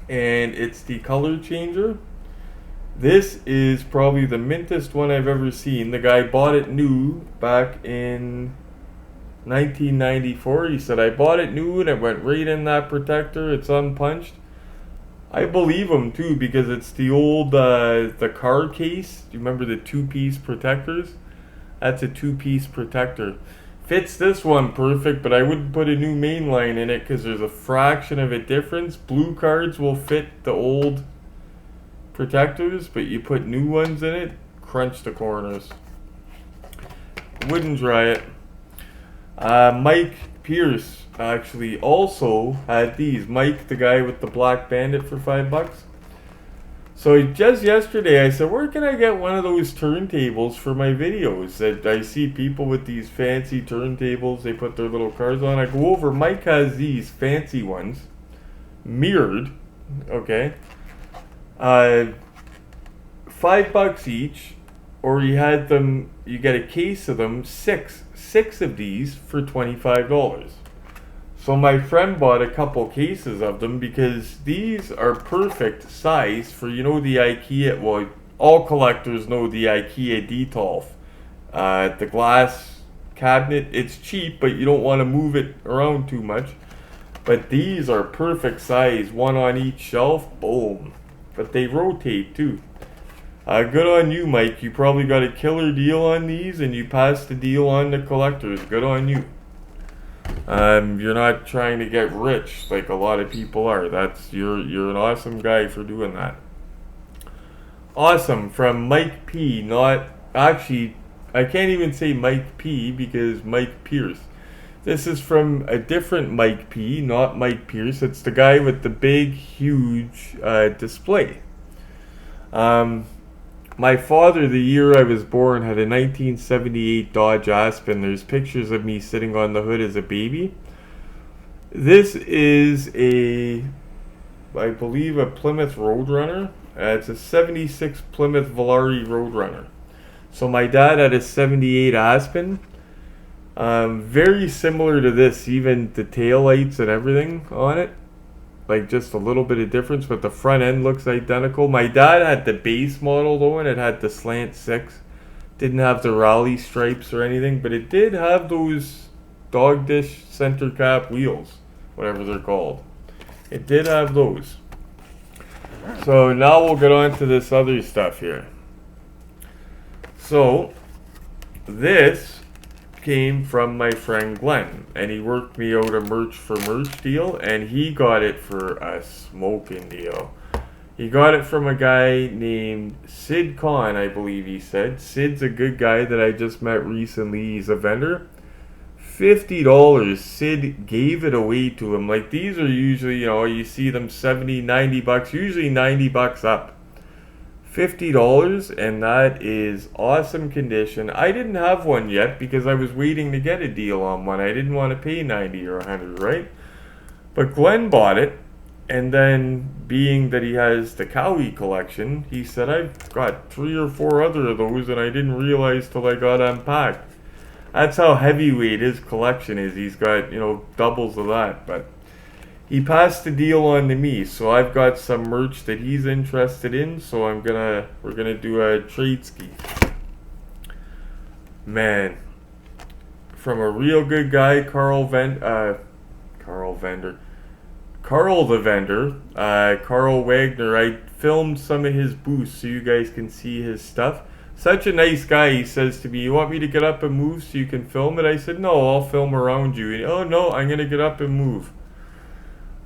And it's the color changer. This is probably the mintest one I've ever seen. The guy bought it new back in 1994. He said, I bought it new and it went right in that protector. It's unpunched. I believe him too, because it's the old, the car case. Do you remember the two-piece protectors? That's a two-piece protector. Fits this one perfect, but I wouldn't put a new main line in it because there's a fraction of a difference. Blue cards will fit the old protectors, but you put new ones in it, crunch the corners. Wouldn't try it. Mike Pierce actually also had these. Mike, the guy with the Black Bandit, for $5. So just yesterday I said, where can I get one of those turntables for my videos? That I see people with these fancy turntables, they put their little cards on. I go over, Mike has these fancy ones, mirrored, okay, $5 each, or you had them, you get a case of them, six of these for $25. So my friend bought a couple cases of them because these are perfect size for, you know, the IKEA, well, all collectors know the IKEA Detolf. The glass cabinet, it's cheap, but you don't want to move it around too much. But these are perfect size, one on each shelf, boom. But they rotate too. Good on you, Mike. You probably got a killer deal on these and you passed the deal on to collectors. Good on you. You're not trying to get rich like a lot of people are. You're an awesome guy for doing that. Awesome from Mike P. Not actually, I can't even say Mike P because Mike Pierce. This is from a different Mike P, not Mike Pierce. It's the guy with the big, huge display. My father, the year I was born, had a 1978 Dodge Aspen. There's pictures of me sitting on the hood as a baby. This is I believe, a Plymouth Roadrunner. It's a 76 Plymouth Volare Roadrunner. So my dad had a 78 Aspen. Very similar to this, even the taillights and everything on it. Like just a little bit of difference, but the front end looks identical. My dad had the base model though, and it had the slant 6. Didn't have the rally stripes or anything, but it did have those dog dish center cap wheels, whatever they're called. It did have those. So now we'll get on to this other stuff here. So this came from my friend Glenn, and he worked me out a merch for merch deal, and he got it for a smoking deal. He got it from a guy named Sid Khan, I believe he said. Sid's a good guy that I just met recently. He's a vendor. $50. Sid gave it away to him. Like, these are usually, you see them 70, 90 bucks, usually 90 bucks up. $50, and that is awesome condition. I didn't have one yet because I was waiting to get a deal on one. I didn't want to pay 90 or 100, right? But Glenn bought it, and then being that he has the Cowie collection, he said, I've got 3 or 4 other of those, and I didn't realize till I got unpacked. That's how heavyweight his collection is. He's got, doubles of that, but he passed the deal on to me, so I've got some merch that he's interested in, so we're gonna do a trade ski. Man, from a real good guy, Carl the vendor, Carl Wagner. I filmed some of his booths so you guys can see his stuff. Such a nice guy. He says to me, you want me to get up and move so you can film it? I said, no, I'll film around you. And, oh no, I'm gonna get up and move.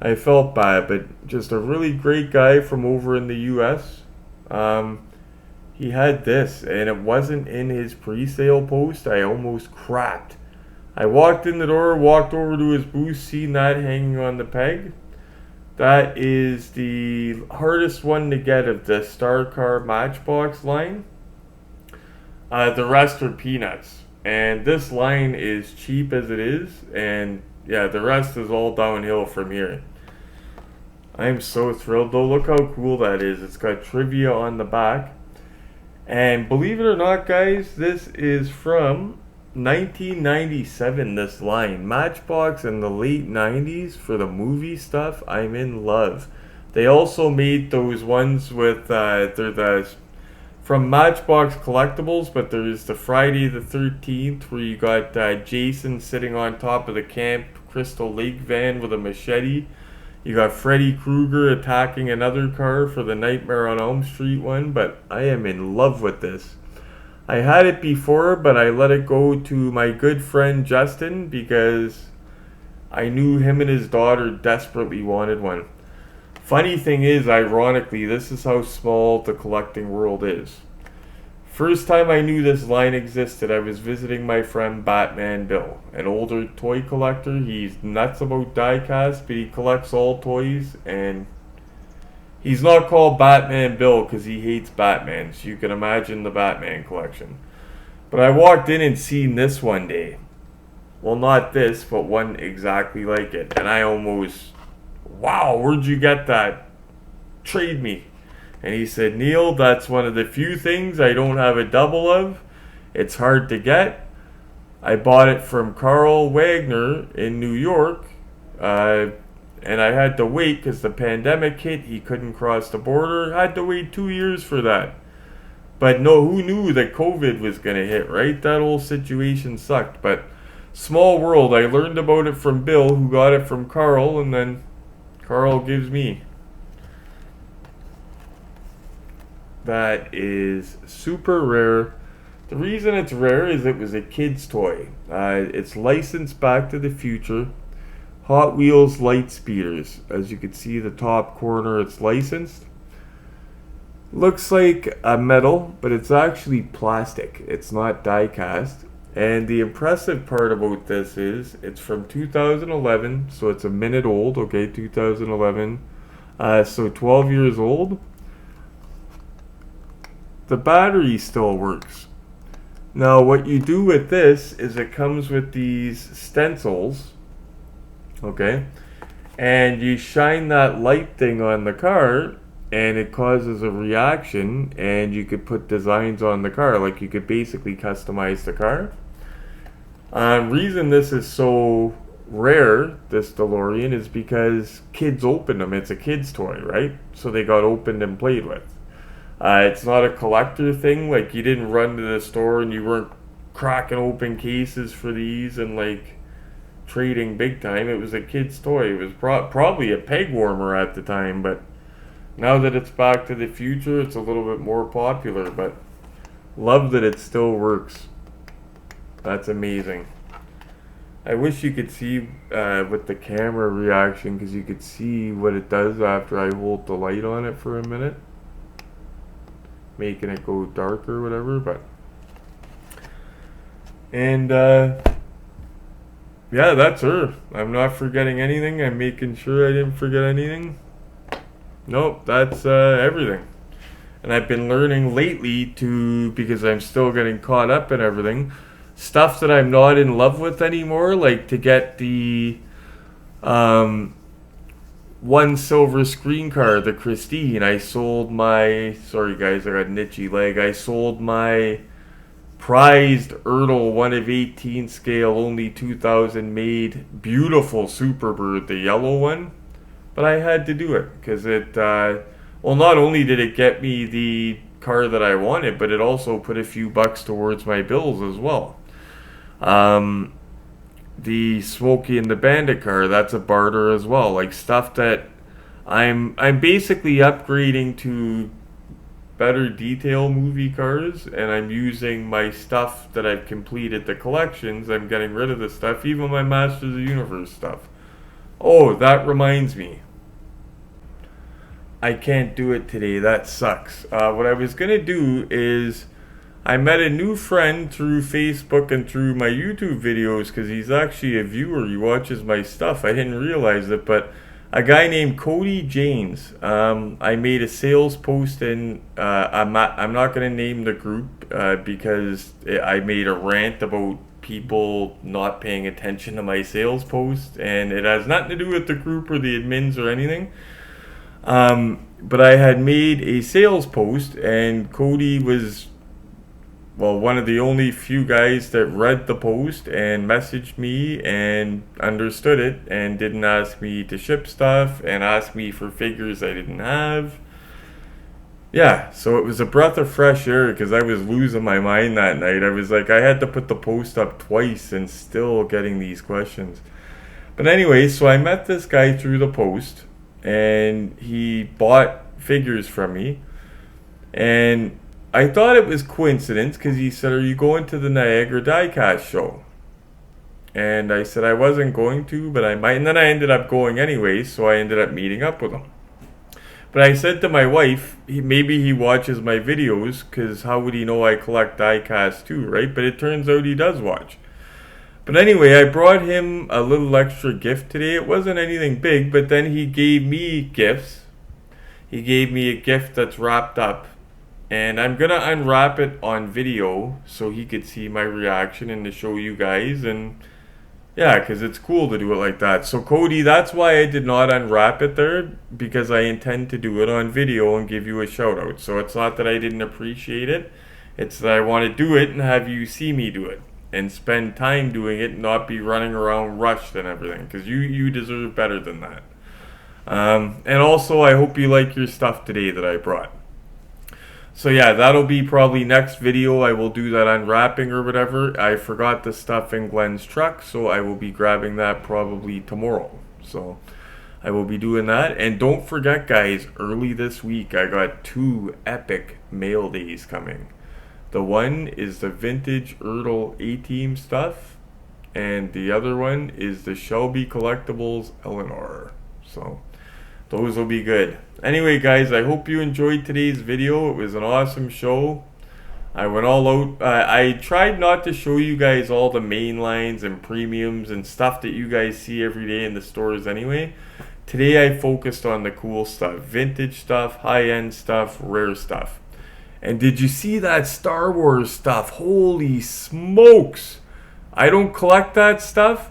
I felt bad, but just a really great guy from over in the US. He had this, and it wasn't in his pre-sale post. I almost crapped. I walked in the door, walked over to his booth, seen that hanging on the peg. That is the hardest one to get of the Star Car Matchbox line. The rest are peanuts. And this line is cheap as it is, and yeah, the rest is all downhill from here. I'm so thrilled though. Look how cool that is. It's got trivia on the back. And believe it or not, guys, this is from 1997, this line. Matchbox in the late 90s for the movie stuff. I'm in love. They also made those ones with, they're the from Matchbox Collectibles, but there's the Friday the 13th where you got Jason sitting on top of the Camp Crystal Lake van with a machete. You got Freddy Krueger attacking another car for the Nightmare on Elm Street one, but I am in love with this. I had it before, but I let it go to my good friend Justin because I knew him and his daughter desperately wanted one. Funny thing is, ironically, this is how small the collecting world is. First time I knew this line existed, I was visiting my friend Batman Bill, an older toy collector. He's nuts about diecast, but he collects all toys, and he's not called Batman Bill because he hates Batman, so you can imagine the Batman collection. But I walked in and seen this one day. Well, not this, but one exactly like it, and I almost, wow, where'd you get that? Trade me. And he said, Neil, that's one of the few things I don't have a double of. It's hard to get. I bought it from Carl Wagner in New York, and I had to wait because the pandemic hit. He couldn't cross the border. I had to wait 2 years for that. But no, who knew that COVID was going to hit, right? That whole situation sucked. But small world. I learned about it from Bill, who got it from Carl, and then Carl gives me. That is super rare. The reason it's rare is it was a kid's toy. It's licensed Back to the Future. Hot Wheels light speeders. As you can see, the top corner, it's licensed. Looks like a metal, but it's actually plastic. It's not die cast. And the impressive part about this is it's from 2011, so it's a minute old, okay, 2011. So 12 years old. The battery still works. Now what you do with this is it comes with these stencils, okay, and you shine that light thing on the car and it causes a reaction, and you could put designs on the car, like you could basically customize the car. Reason this is so rare, this DeLorean, is because kids open them. It's a kid's toy, right? So they got opened and played with. It's not a collector thing. Like, you didn't run to the store and you weren't cracking open cases for these and like trading big time. It was a kid's toy. It was probably a peg warmer at the time, but now that it's Back to the Future, it's a little bit more popular, but love that it still works. That's amazing. I wish you could see with the camera reaction, because you could see what it does after I hold the light on it for a minute, making it go dark or whatever. But and yeah, that's her. I'm not forgetting anything. I'm making sure I didn't forget anything. Nope, that's everything. And I've been learning lately because I'm still getting caught up in everything, stuff that I'm not in love with anymore, like to get the one silver screen car, the Christine. I sold my, sorry guys, I got an itchy leg. I sold my prized Ertl 1 of 18 scale, only 2000 made, beautiful Superbird, the yellow one. But I had to do it because it, well, not only did it get me the car that I wanted, but it also put a few bucks towards my bills as well. The Smokey and the Bandit car, that's a barter as well. Like, stuff that I'm basically upgrading to better detail movie cars, and I'm using my stuff that I've completed the collections. I'm getting rid of the stuff, even my Masters of the Universe stuff. Oh, that reminds me. I can't do it today. That sucks. What I was going to do is, I met a new friend through Facebook and through my YouTube videos, because he's actually a viewer. He watches my stuff. I didn't realize it, but a guy named Cody James. I made a sales post, and I'm not going to name the group because I made a rant about people not paying attention to my sales post, and it has nothing to do with the group or the admins or anything. But I had made a sales post, and Cody was, well, one of the only few guys that read the post and messaged me and understood it and didn't ask me to ship stuff and asked me for figures I didn't have. Yeah, so it was a breath of fresh air, because I was losing my mind that night. I was like, I had to put the post up twice and still getting these questions. But anyway, so I met this guy through the post, and he bought figures from me, and I thought it was coincidence, because he said, "Are you going to the Niagara Diecast show?" And I said I wasn't going to, but I might, and then I ended up going anyway, so I ended up meeting up with him. But I said to my wife, maybe he watches my videos, because how would he know I collect diecast too, right? But it turns out he does watch. But anyway, I brought him a little extra gift today. It wasn't anything big, but then he gave me gifts. He gave me a gift that's wrapped up. And I'm going to unwrap it on video so he could see my reaction and to show you guys. And yeah, because it's cool to do it like that. So Cody, that's why I did not unwrap it there, because I intend to do it on video and give you a shout out. So it's not that I didn't appreciate it. It's that I want to do it and have you see me do it and spend time doing it and not be running around rushed and everything, because you deserve better than that. And also, I hope you like your stuff today that I brought. So yeah, that'll be probably next video. I will do that unwrapping or whatever. I forgot the stuff in Glenn's truck, so I will be grabbing that probably tomorrow. So I will be doing that. And don't forget, guys, early this week I got 2 epic mail days coming. The one is the vintage Ertl A-Team stuff, and the other one is the Shelby Collectibles Eleanor. So those will be good. Anyway, guys, I hope you enjoyed today's video. It was an awesome show. I went all out. I tried not to show you guys all the main lines and premiums and stuff that you guys see every day in the stores anyway. Today I focused on the cool stuff. Vintage stuff, high-end stuff, rare stuff. And did you see that Star Wars stuff? Holy smokes! I don't collect that stuff.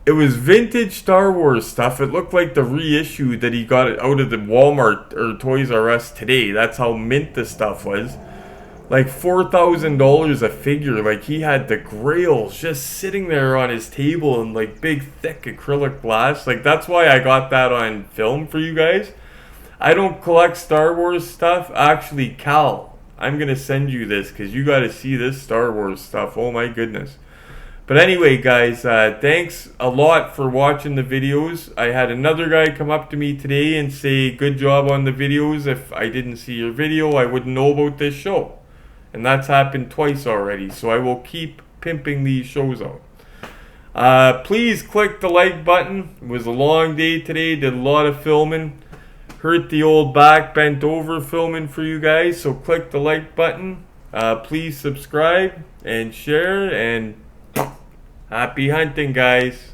It was vintage Star Wars stuff. It looked like the reissue that he got out of the Walmart or Toys R Us today. That's how mint the stuff was. Like $4,000 a figure. Like he had the grails just sitting there on his table in like big thick acrylic glass. Like that's why I got that on film for you guys. I don't collect Star Wars stuff. Actually, Cal, I'm going to send you this because you got to see this Star Wars stuff. Oh my goodness. But anyway, guys, thanks a lot for watching the videos. I had another guy come up to me today and say, good job on the videos. If I didn't see your video, I wouldn't know about this show. And that's happened twice already. So I will keep pimping these shows out. Please click the like button. It was a long day today. Did a lot of filming. Hurt the old back, bent over filming for you guys. So click the like button. Please subscribe and share. And happy hunting, guys.